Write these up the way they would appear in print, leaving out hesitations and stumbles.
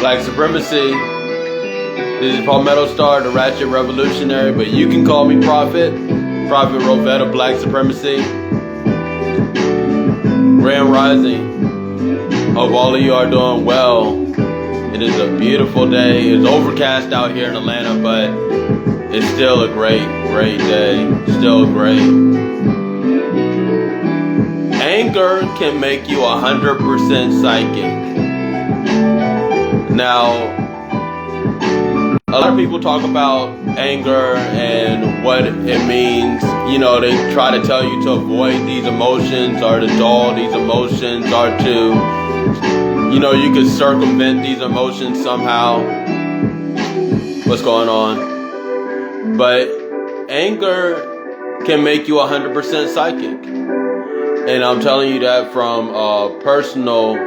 Black Supremacy. This is Palmetto Star, the Ratchet Revolutionary, but you can call me Prophet. Prophet Rovetta, Black Supremacy. Grand Rising. Hope all of you are doing well. It is a beautiful day. It's overcast out here in Atlanta, but it's still a great day. Still great. Anger can make you 100% psychic. Now, a lot of people talk about anger and what it means. You know, they try to tell you to avoid these emotions or to dull these emotions or to, you know, you could circumvent these emotions somehow. What's going on? But anger can make you 100% psychic. And I'm telling you that from personal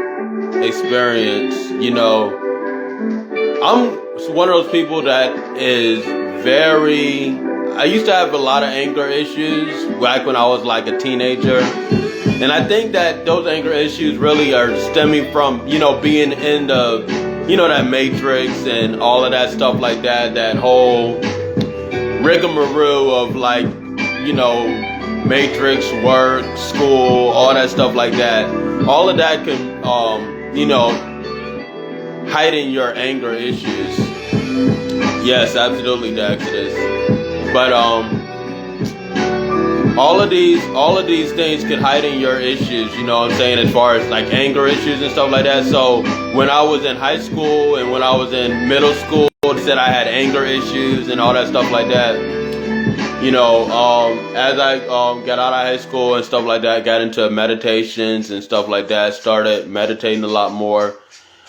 experience. You know, I'm one of those people that is I used to have a lot of anger issues back when I was like a teenager. And I think that those anger issues really are stemming from, you know, being in the, you know, that matrix and all of that stuff like that, that whole rigmarole of like, you know, matrix, work, school, all that stuff like that. All of that can, you know, heighten your anger issues. Yes, absolutely, the Exodus. But all of these things could heighten your issues, you know what I'm saying, as far as like anger issues and stuff like that. So when I was in high school and when I was in middle school, they said I had anger issues and all that stuff like that. You know, as I got out of high school and stuff like that, got into meditations and stuff like that, started meditating a lot more.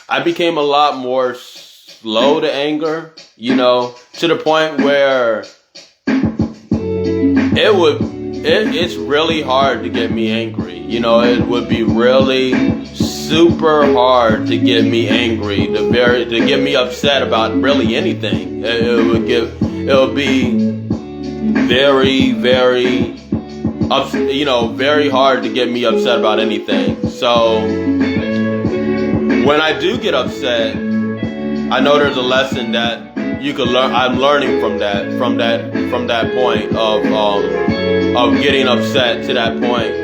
I became a lot more slow to anger, you know, to the point where it's really hard to get me angry. You know, it would be really super hard to get me angry, to get me upset about really anything. It would be very, very hard to get me upset about anything. So when I do get upset, I know there's a lesson that you can learn. I'm learning from that point of getting upset to that point.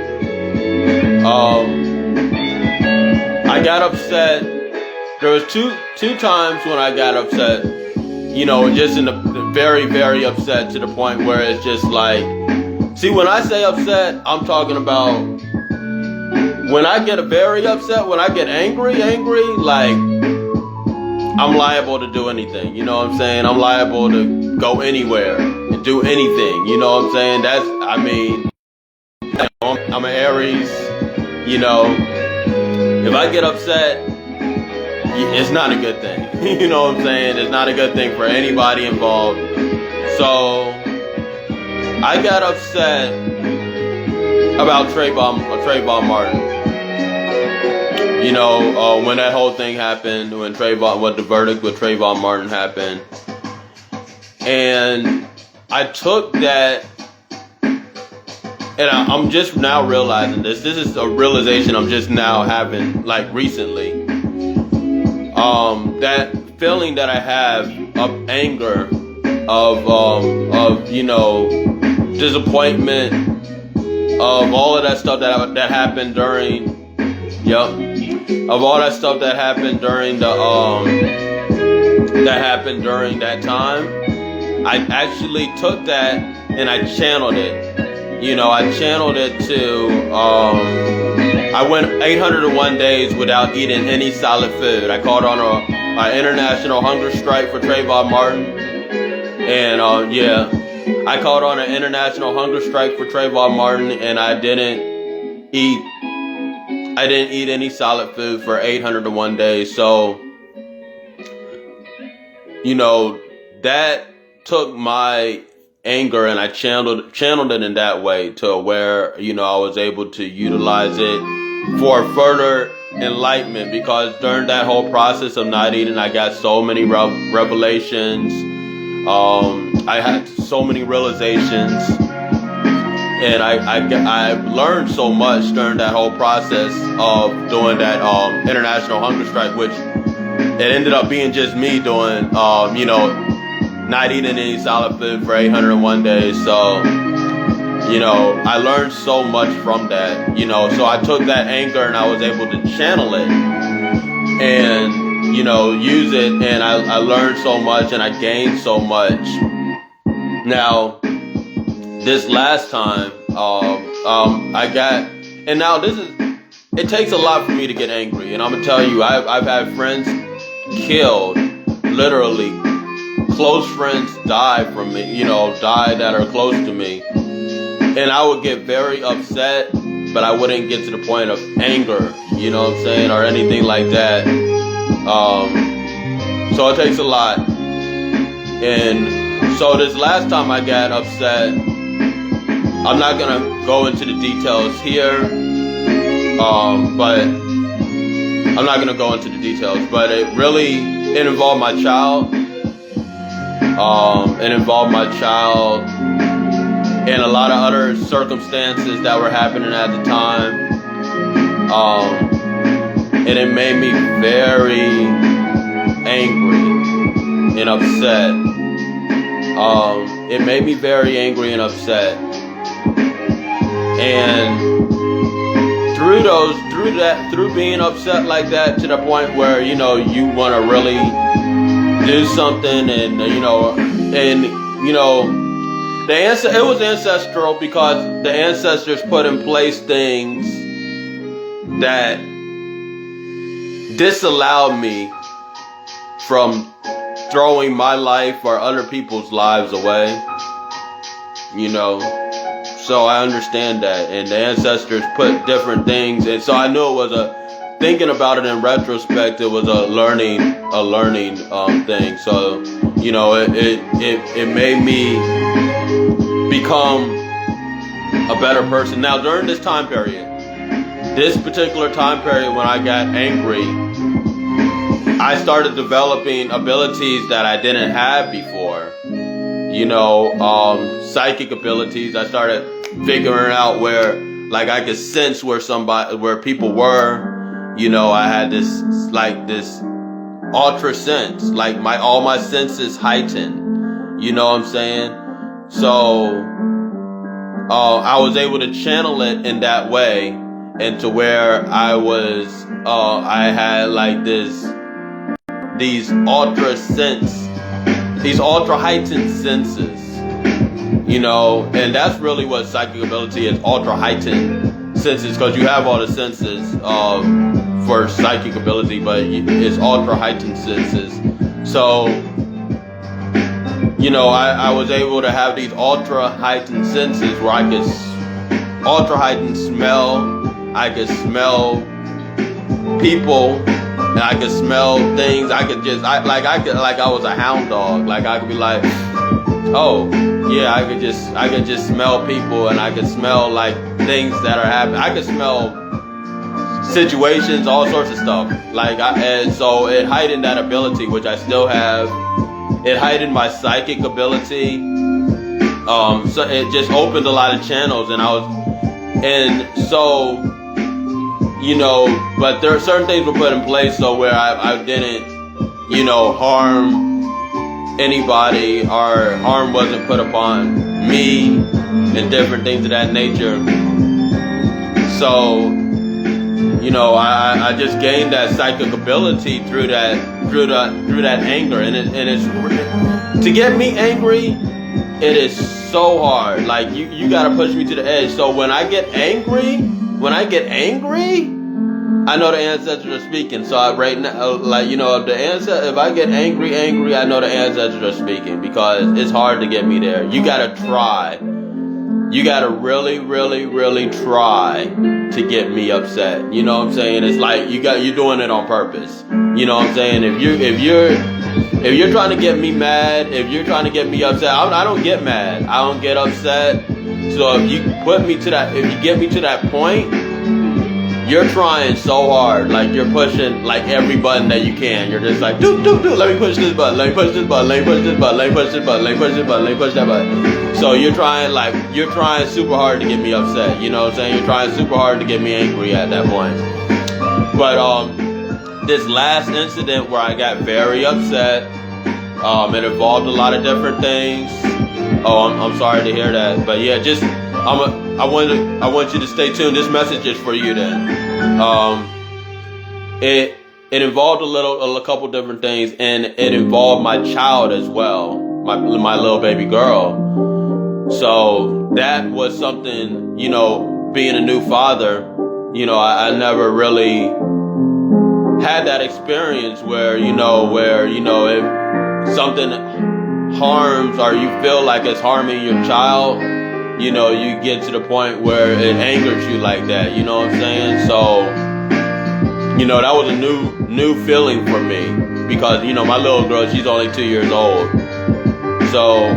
I got upset. There was two times when I got upset. You know, just in the very, very upset to the point where it's just like, see, when I say upset, I'm talking about when I get very upset, when I get angry, like I'm liable to do anything. You know what I'm saying? I'm liable to go anywhere and do anything. You know what I'm saying? I'm an Aries. You know, if I get upset, it's not a good thing. You know what I'm saying? It's not a good thing for anybody involved. So I got upset about Trayvon Martin. You know, when that whole thing happened, when the verdict with Trayvon Martin happened. And I took that, and I'm just now realizing this. This is a realization I'm just now having, like, recently. That feeling that I have of anger, of you know, disappointment, of all of that stuff that happened during, of all that stuff that happened during that time. I actually took that and I channeled it. You know, I channeled it to, I went 801 days without eating any solid food. I called on an international hunger strike for Trayvon Martin. And, I called on an international hunger strike for Trayvon Martin, and I didn't eat any solid food for 801 days. So, you know, that took my anger and I channeled it in that way to where, you know, I was able to utilize it for further enlightenment, because during that whole process of not eating, I got so many revelations. I had so many realizations, and I learned so much during that whole process of doing that international hunger strike, which it ended up being just me doing, not eating any solid food for 801 days. So, I learned so much from that, so I took that anger and I was able to channel it and, use it. And I learned so much and I gained so much. Now, this last time, it takes a lot for me to get angry. And I'm going to tell you, I've had friends killed, literally, close friends die from me, die that are close to me. And I would get very upset, but I wouldn't get to the point of anger, or anything like that. So it takes a lot. And so this last time I got upset, I'm not going to go into the details here, but I'm not going to go into the details, but it involved my child. It involved my child and a lot of other circumstances that were happening at the time. And it made me very angry and upset. It made me very angry and upset. And through being upset like that to the point where, you want to really do something and, it was ancestral because the ancestors put in place things that disallowed me from throwing my life or other people's lives away, So I understand that, and the ancestors put different things, and so I knew it was thinking about it in retrospect, it was a learning thing. So, it made me become a better person. Now, during this particular time period when I got angry, I started developing abilities that I didn't have before. Psychic abilities. I started figuring out where, like, I could sense where people were. I had this ultra sense, like all my senses heightened. You know what I'm saying? So, I was able to channel it in that way, and to where I had like these ultra heightened senses, and that's really what psychic ability is, ultra heightened senses, because you have all the senses for psychic ability, but it's ultra heightened senses. So, I was able to have these ultra heightened senses where I could ultra heightened smell. I could smell people, and I could smell things. I was a hound dog. Like, I could be like, oh yeah, I could just smell people, and I could smell like things that are happening. I could smell situations, all sorts of stuff. And so it heightened that ability, which I still have. It heightened my psychic ability. So it just opened a lot of channels, but there are certain things were put in place so where I didn't, harm anybody, or harm wasn't put upon me, and different things of that nature. So, I just gained that psychic ability through that anger, and it's to get me angry. It is so hard. Like, you gotta push me to the edge. So when I get angry, I know the ancestors are speaking. So if I get angry, I know the ancestors are speaking, because it's hard to get me there. You gotta try. You gotta really, really, really try to get me upset. You know what I'm saying? It's like you're doing it on purpose. You know what I'm saying? If you're trying to get me mad, if you're trying to get me upset, I don't get mad. I don't get upset. So if you get me to that point, you're trying so hard, like you're pushing like every button that you can. You're just like, do, let me push this button, let me push this button, let me push this button, let me push this button, let me push this button, let me push that button. So you're trying super hard to get me upset. You know what I'm saying? You're trying super hard to get me angry at that point. But this last incident where I got very upset, it involved a lot of different things. Oh, I'm sorry to hear that, but yeah, just I want you to stay tuned. This message is for you then. It involved a couple different things, and it involved my child as well, my little baby girl. So that was something, being a new father, I never really had that experience where if something harms or you feel like it's harming your child, you get to the point where it angers you like that, you know what I'm saying? So, that was a new feeling for me because, my little girl, she's only 2 years old. So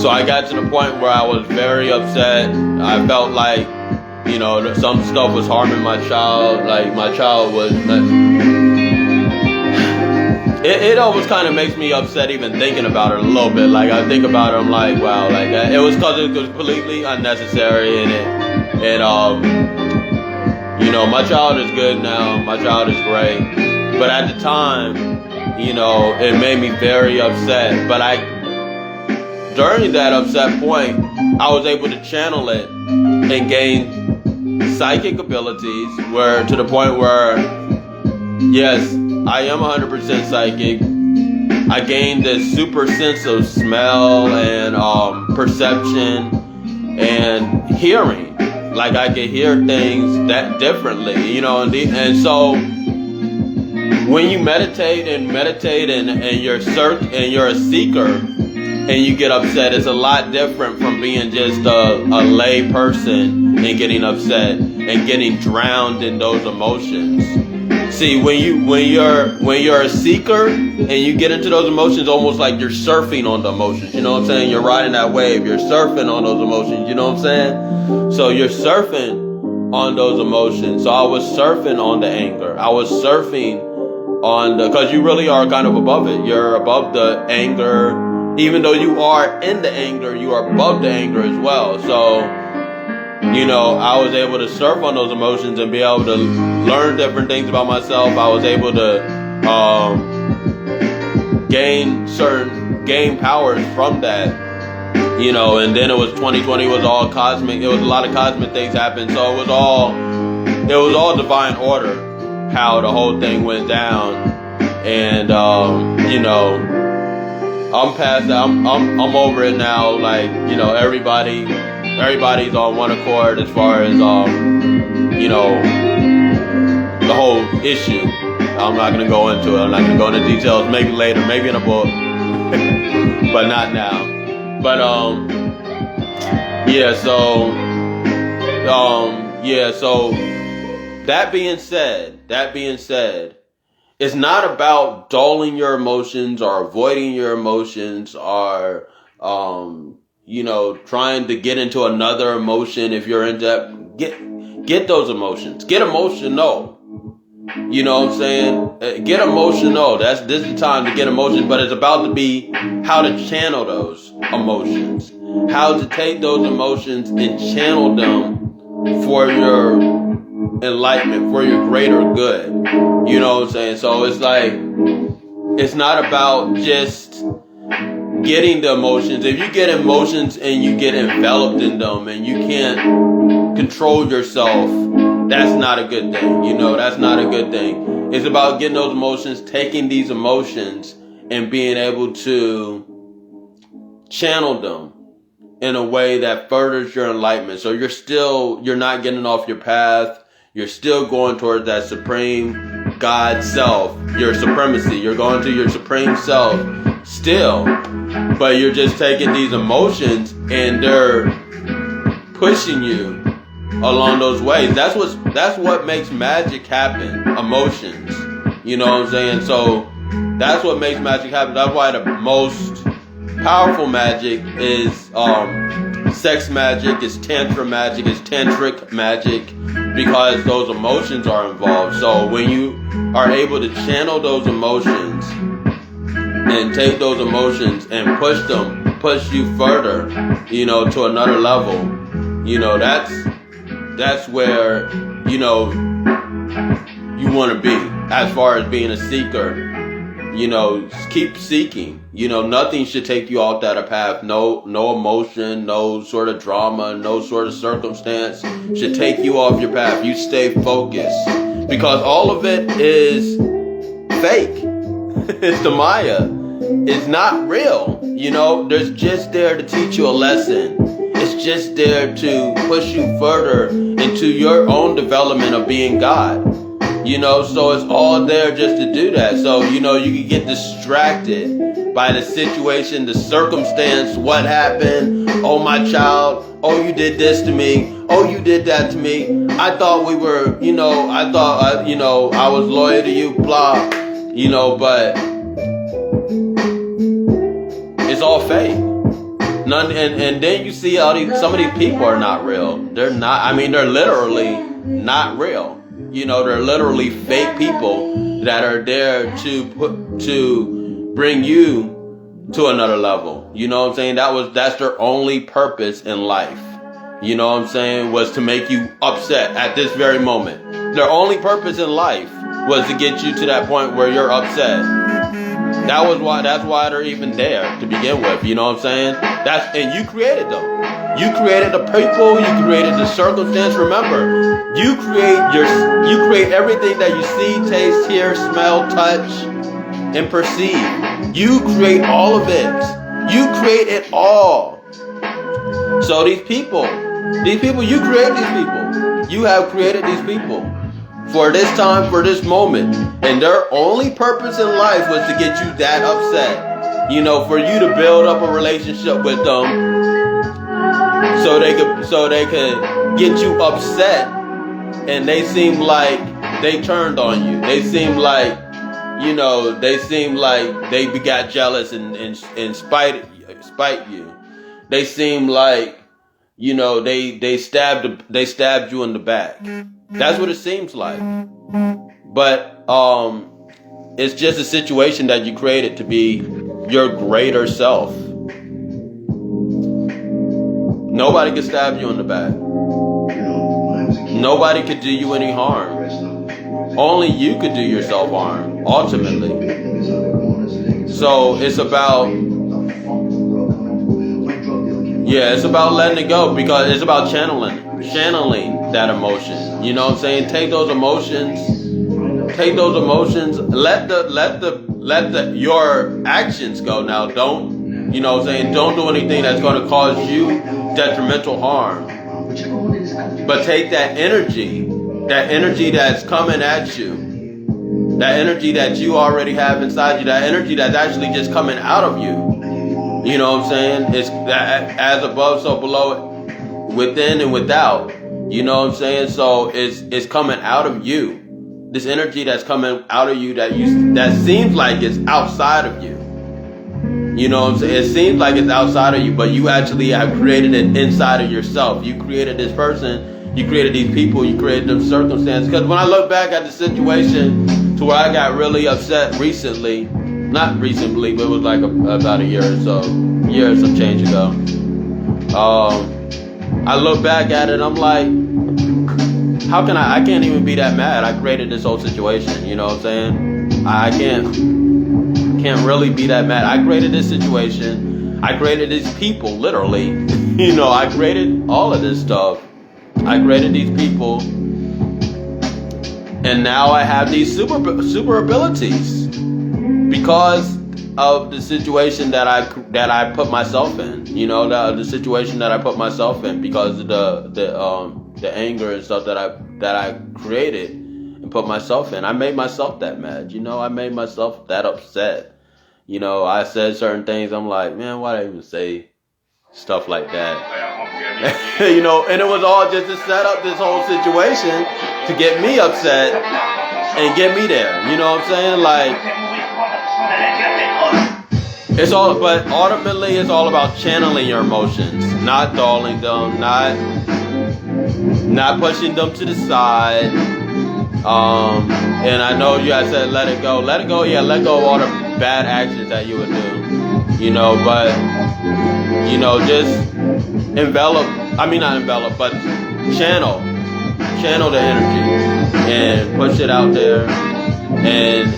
I got to the point where I was very upset. I felt like, some stuff was harming my child. Like my child was, it always kind of makes me upset even thinking about it a little bit. Like I think about it, I'm like, wow, like it was because it was completely unnecessary my child is good now. My child is great. But at the time, it made me very upset. But during that upset point, I was able to channel it and gain psychic abilities to the point where, yes, I am 100% psychic. I gained this super sense of smell and perception and hearing. Like I could hear things that differently, and so when you meditate and you're a seeker and you get upset, it's a lot different from being just a lay person and getting upset and getting drowned in those emotions. See, when you're a seeker and you get into those emotions, almost like you're surfing on the emotions, you know what I'm saying? You're riding that wave, you're surfing on those emotions, you know what I'm saying? So you're surfing on those emotions. So I was surfing on the anger. I was surfing because you really are kind of above it. You're above the anger. Even though you are in the anger, you are above the anger as well. So, I was able to surf on those emotions and be able to learn different things about myself. I was able to gain powers from that, and then it was 2020 was all cosmic. It was a lot of cosmic things happened. So it was all divine order, how the whole thing went down. And, I'm past that. I'm over it now. Like, everybody's on one accord as far as, the whole issue. I'm not going to go into it. I'm not going to go into details. Maybe later, maybe in a book, but not now. But, so that being said, it's not about dulling your emotions or avoiding your emotions or, trying to get into another emotion. If you're in that, get those emotions. Get emotional. You know what I'm saying? Get emotional. This is the time to get emotions, but it's about to be how to channel those emotions. How to take those emotions and channel them for your enlightenment, for your greater good. You know what I'm saying? So it's like, it's not about just getting the emotions. If you get emotions and you get enveloped in them and you can't control yourself, that's not a good thing. That's not a good thing. It's about getting those emotions, taking these emotions and being able to channel them in a way that furthers your enlightenment. So you're not getting off your path. You're still going towards that supreme God self, your supremacy. You're going to your supreme self still, but you're just taking these emotions and they're pushing you along those ways. That's what makes magic happen. Emotions. You know what I'm saying? So that's what makes magic happen. That's why the most powerful magic is sex magic, is tantra magic, is tantric magic, because those emotions are involved. So when you are able to channel those emotions and take those emotions and push you further, to another level, that's where, you want to be as far as being a seeker. You know, keep seeking. You know, nothing should take you off that path. No emotion, no sort of drama, no sort of circumstance should take you off your path. You stay focused, because all of it is fake. It's the Maya. It's not real. You know, there's just there to teach you a lesson. It's just there to push you further into your own development of being God. You know, so it's all there just to do that. So, you know, you can get distracted by the situation, the circumstance, what happened. Oh, my child. Oh, you did this to me. Oh, you did that to me. I thought we were, you know, I was loyal to you, blah. You know, but it's all fake. None, and then you see some of these people are not real. They're not, I mean, they're literally not real. You know, they're literally fake people that are there to bring you to another level. You know what I'm saying? That's their only purpose in life. You know what I'm saying? Was to make you upset at this very moment. Their only purpose in life was to get you to that point where you're upset. That's why they're even there to begin with. You know what I'm saying? And you created them. You created the people, you created the circumstance. Remember, you create everything that you see, taste, hear, smell, touch, and perceive. You create all of it. You create it all. So these people, you create these people. You have created these people for this time, for this moment. And their only purpose in life was to get you that upset. You know, for you to build up a relationship with them. So they could get you upset, and they seem like they turned on you. They seem like, you know, they got jealous and spite you. They seem like, you know, they stabbed you in the back. That's what it seems like. But it's just a situation that you created to be your greater self. Nobody could stab you in the back. Nobody could do you any harm. Only you could do yourself harm, ultimately. So it's about letting it go, because it's about channeling that emotion. You know what I'm saying? Take those emotions, let your actions go now. Don't, you know what I'm saying? Don't do anything that's going to cause you detrimental harm. But take that energy that's coming at you, that energy that you already have inside you, that energy that's actually just coming out of you. You know what I'm saying? It's as above, so below, within and without. You know what I'm saying? So it's coming out of you. This energy that's coming out of you that seems like it's outside of you. You know what I'm saying? It seems like it's outside of you, but you actually have created it inside of yourself. You created this person, you created these people, you created them circumstances. Because when I look back at the situation to where I got really upset recently, not recently, but it was like about a year or some change ago. I look back at it, I'm like, how can I can't even be that mad. I created this whole situation, you know what I'm saying? I can't really be that mad. I created this situation. I created these people, literally. You know, I created all of this stuff. I created these people. And now I have these super abilities because of the situation that I put myself in. You know, the situation that I put myself in because of the anger and stuff that I created and put myself in. I made myself that mad. You know, I made myself that upset. You know, I said certain things. I'm like, man, why did I even say stuff like that? You know, and it was all just to set up this whole situation to get me upset and get me there. You know what I'm saying? Like, it's all, but ultimately it's all about channeling your emotions, not dulling them, not pushing them to the side. And I know you guys said let it go. Yeah, let go of all the bad actions that you would do. You know, but you know, just not envelop, but channel channel the energy and push it out there, and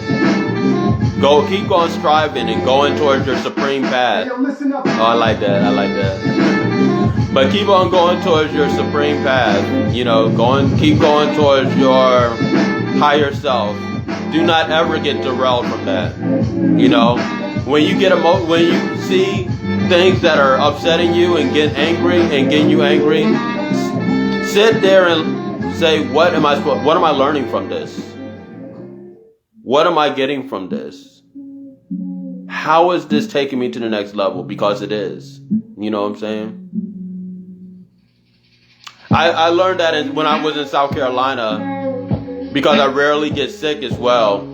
keep on striving and going towards your supreme path. Oh, I like that. But keep on going towards your supreme path. Keep going towards your higher self. Do not ever get derailed from that. When you see things that are upsetting you and getting you angry, sit there and say, what am I learning from this? What am I getting from this? How is this taking me to the next level? Because it is. You know what I'm saying? I learned that when I was in South Carolina, because I rarely get sick as well.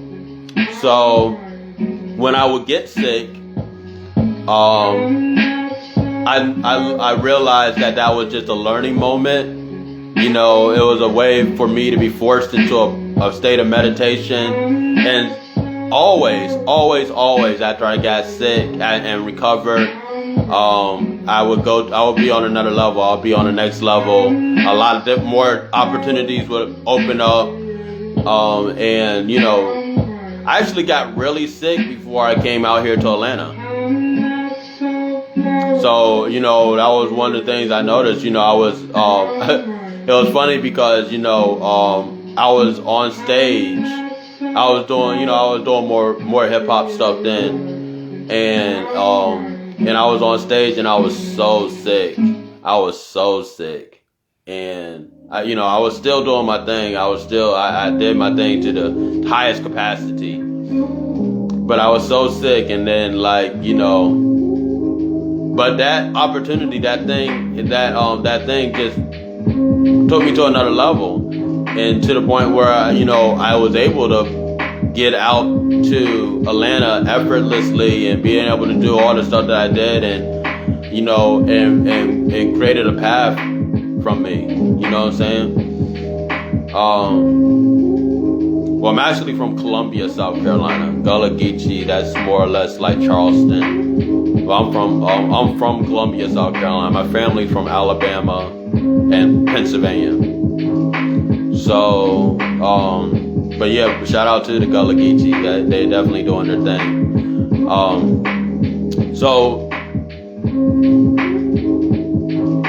So when I would get sick, I realized that was just a learning moment. It was a way for me to be forced into a state of meditation. And always after I got sick and recovered, I would be on another level. I'll be on the next level. A lot of more opportunities would open up. I actually got really sick before I came out here to Atlanta. So, that was one of the things I noticed. I was, it was funny because, I was on stage. I was doing more hip hop stuff then. And I was on stage and I was so sick. And I was still doing my thing. I did my thing to the highest capacity. But I was so sick, and then but that opportunity, that thing just took me to another level, and to the point where I was able to get out to Atlanta effortlessly and being able to do all the stuff that I did, and and created a path from me. You know what I'm saying? Well, I'm actually from Columbia, South Carolina. Gullah Geechee, that's more or less like Charleston. Well, I'm from Columbia, South Carolina. My family's from Alabama and Pennsylvania. So, but yeah, shout out to the Gullah Geechee. They definitely doing their thing. So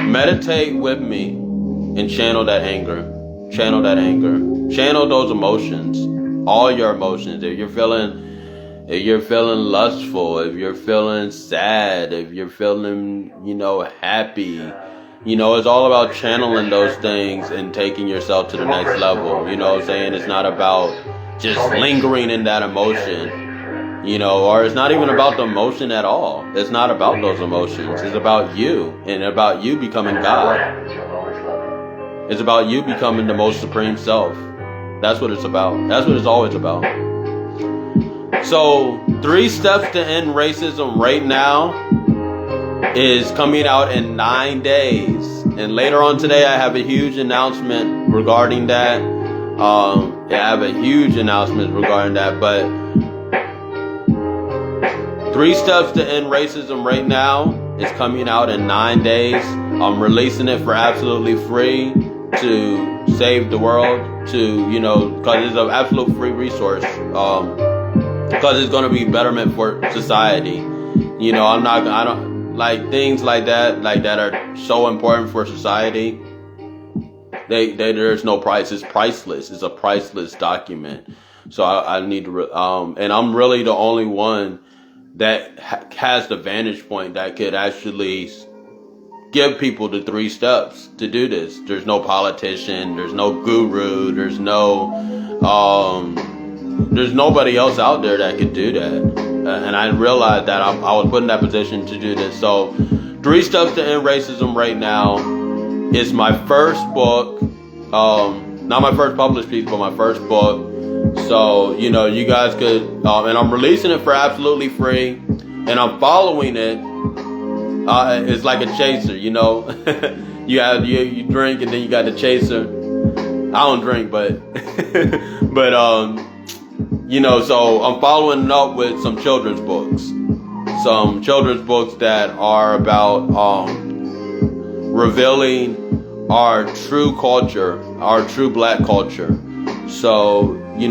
meditate with me and channel that anger. Channel those emotions, all your emotions. If you're feeling lustful, if you're feeling sad, if you're feeling, happy, it's all about channeling those things and taking yourself to the next level. You know what I'm saying? It's not about just lingering in that emotion, or it's not even about the emotion at all. It's not about those emotions. It's about you, and about you becoming God. It's about you becoming the most supreme self. That's what it's about. That's what it's always about. So 3 Steps to End Racism right now is coming out in 9 days. And later on today, I have a huge announcement regarding that. But 3 Steps to End Racism right now is coming out in 9 days. I'm releasing it for absolutely free to save the world, because it's an absolute free resource, because it's going to be betterment for society. I don't like things like that are so important for society. There's no price. It's priceless. It's a priceless document. So I need to, and I'm really the only one that has the vantage point that could actually give people the 3 steps to do this. There's no politician, there's no guru, there's nobody else out there that could do that. And I realized that I was put in that position to do this. So 3 Steps to End Racism right now is my first book. Not my first published piece, but my first book. So, you guys could, and I'm releasing it for absolutely free, and I'm following it. It's like a chaser, you drink and then you got the chaser. I don't drink, but so I'm following up with some children's books that are about revealing our true culture, our true black culture. So, you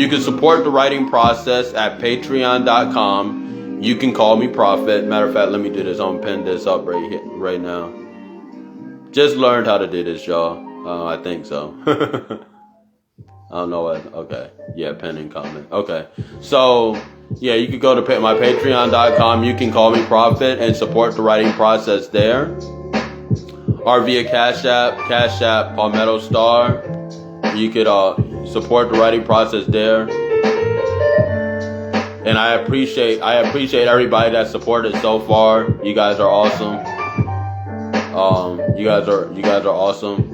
can support the writing process at patreon.com. You can call me Prophet. Matter of fact, let me do this. I'm pin this up right now. Just learned how to do this, y'all. I think so. I don't know what. Okay. Yeah, pin and comment. Okay. So, yeah, you can go to my patreon.com. You can call me Prophet and support the writing process there. Or via Cash App, Palmetto Star. You could support the writing process there. And I appreciate everybody that supported so far. You guys are awesome. You guys are awesome.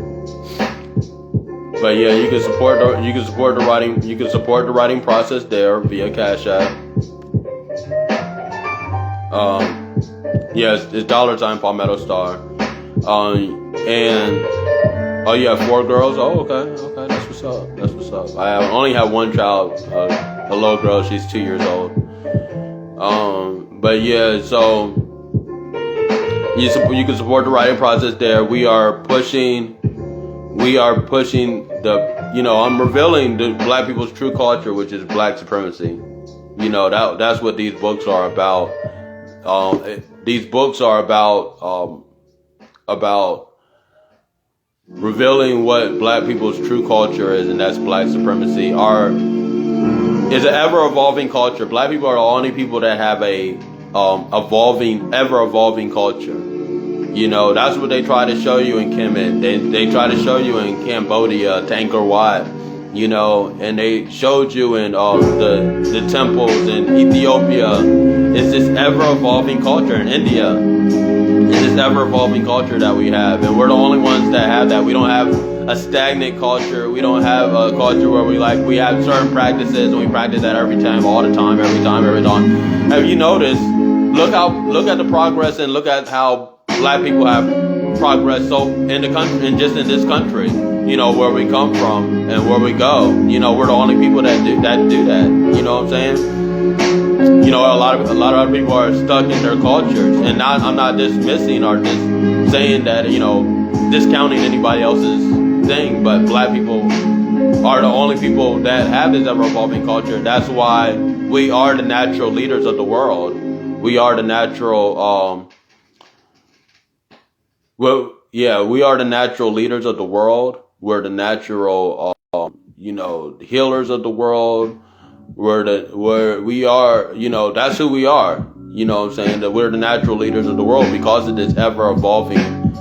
But yeah, you can support the writing process there via Cash App. Yes, it's $ Palmetto Star. And oh, you have 4 girls? Oh, okay, that's what's up. I only have one child, a little girl. She's 2 years old. But yeah, so you can support the writing process there. We are pushing I'm revealing the black people's true culture, which is black supremacy. That's what these books are about. These books are about revealing what black people's true culture is, and that's black supremacy. Is an ever-evolving culture. Black people are the only people that have a ever-evolving culture. That's what they try to show you in Kemet. They try to show you in Cambodia, Angkor Wat, and they showed you in the temples in Ethiopia. It's this ever-evolving culture in India. It's this ever-evolving culture that we have, and we're the only ones that have that. We don't have a stagnant culture. We don't have a culture where we have certain practices and we practice that every time, all the time, every time. Have you noticed? Look at the progress and look at how black people have progressed so in the country and just in this country, where we come from and where we go. We're the only people that do that. You know what I'm saying? A lot of other people are stuck in their cultures, and I'm not dismissing or just saying that, discounting anybody else's thing, but black people are the only people that have this ever-evolving culture. That's why we are the natural leaders of the world. We are the natural, we are the natural leaders of the world. We're the natural, healers of the world. We are, that's who we are. You know what I'm saying? That we're the natural leaders of the world because of this ever-evolving,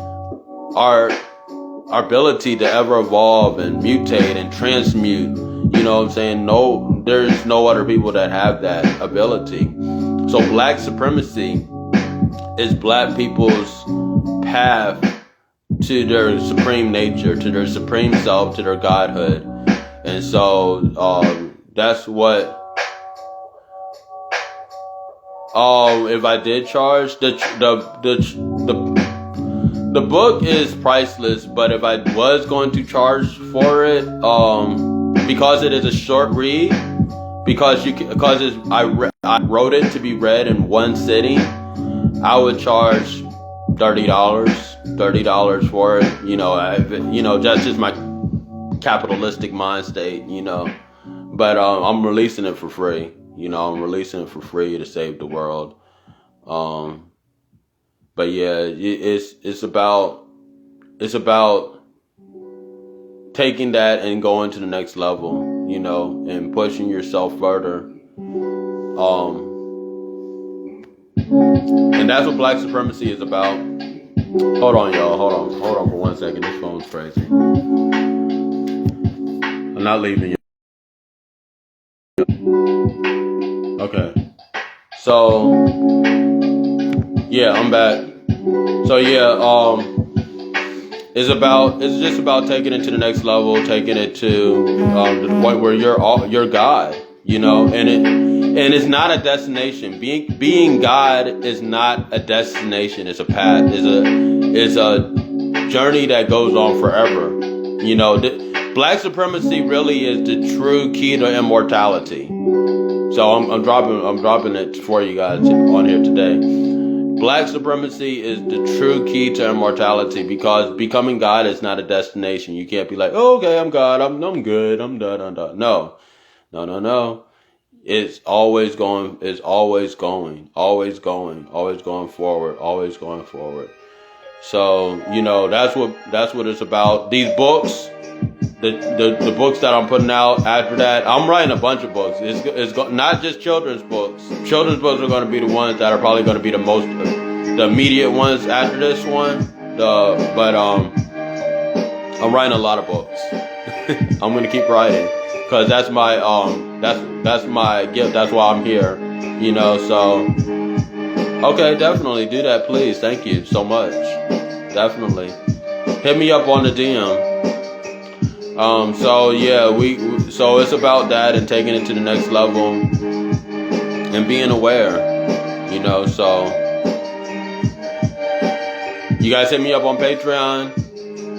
our ability to ever evolve and mutate and transmute. You know what I'm saying? There's no other people that have that ability. So black supremacy is black people's path to their supreme nature, to their supreme self, to their godhood. And so that's what if I did charge, the book is priceless, but if I was going to charge for it, because it is a short read, I wrote it to be read in one sitting, I would charge $30 for it. That's just my capitalistic mind state, But I'm releasing it for free. I'm releasing it for free to save the world. But yeah, it's about taking that and going to the next level, and pushing yourself further. And that's what black supremacy is about. Hold on, y'all. Hold on for 1 second. This phone's crazy. I'm not leaving you. Okay. So, yeah, I'm back. So yeah, it's just about taking it to the next level, taking it to the point where you're God, and it's not a destination. Being God is not a destination. It's a path. It's a journey that goes on forever. Black supremacy really is the true key to immortality. So I'm dropping it for you guys on here today. Black supremacy is the true key to immortality, because becoming God is not a destination. You can't be like, oh, okay, I'm God, I'm good, I'm done. No. It's always going forward. So, that's what it's about. These books, the books that I'm putting out after that, I'm writing a bunch of books. It's not just children's books. Children's books are going to be the ones that are probably going to be the immediate ones after this one. But I'm writing a lot of books. I'm going to keep writing, because that's my that's my gift. That's why I'm here. So okay, definitely do that, please. Thank you so much. Definitely hit me up on the DM. So yeah, so it's about that and taking it to the next level and being aware, so you guys hit me up on Patreon.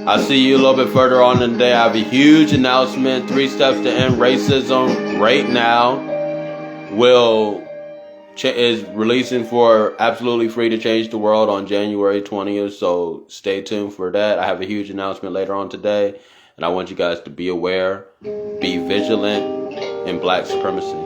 I'll see you a little bit further on in the day. I have a huge announcement, 3 steps to end racism right now. Is releasing for absolutely free to change the world on January 20th. So stay tuned for that. I have a huge announcement later on today. And I want you guys to be aware, be vigilant in Black supremacy.